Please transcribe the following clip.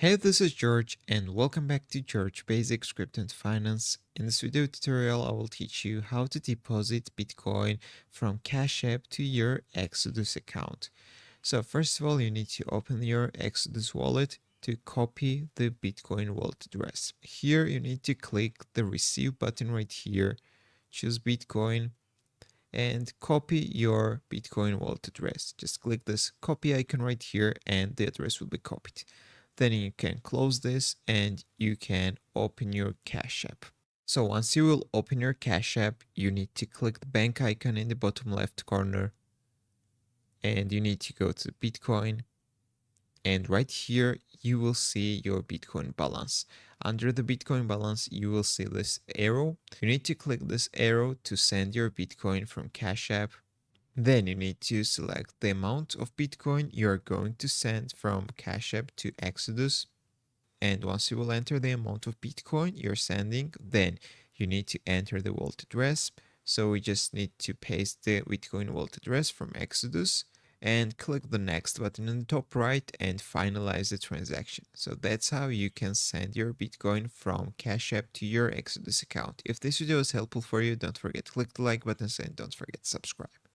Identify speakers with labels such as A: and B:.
A: Hey, this is George and welcome back to George Basic Crypto and Finance. In this video tutorial, I will teach you how to deposit Bitcoin from Cash App to your Exodus account. So first of all, you need to open your Exodus wallet to copy the Bitcoin wallet address. Here you need to click the receive button right here, choose Bitcoin and copy your Bitcoin wallet address. Just click this copy icon right here and the address will be copied. Then you can close this and you can open your Cash App. So once you will open your Cash App, you need to click the bank icon in the bottom left corner and you need to go to Bitcoin, and right here you will see your Bitcoin balance. Under the Bitcoin balance, you will see this arrow. You need to click this arrow to send your Bitcoin from Cash App. Then you need to select the amount of Bitcoin you are going to send from Cash App to Exodus. And once you will enter the amount of Bitcoin you're sending, then you need to enter the wallet address. So we just need to paste the Bitcoin wallet address from Exodus and click the next button in the top right and finalize the transaction. So that's how you can send your Bitcoin from Cash App to your Exodus account. If this video is helpful for you, don't forget to click the like button and don't forget to subscribe.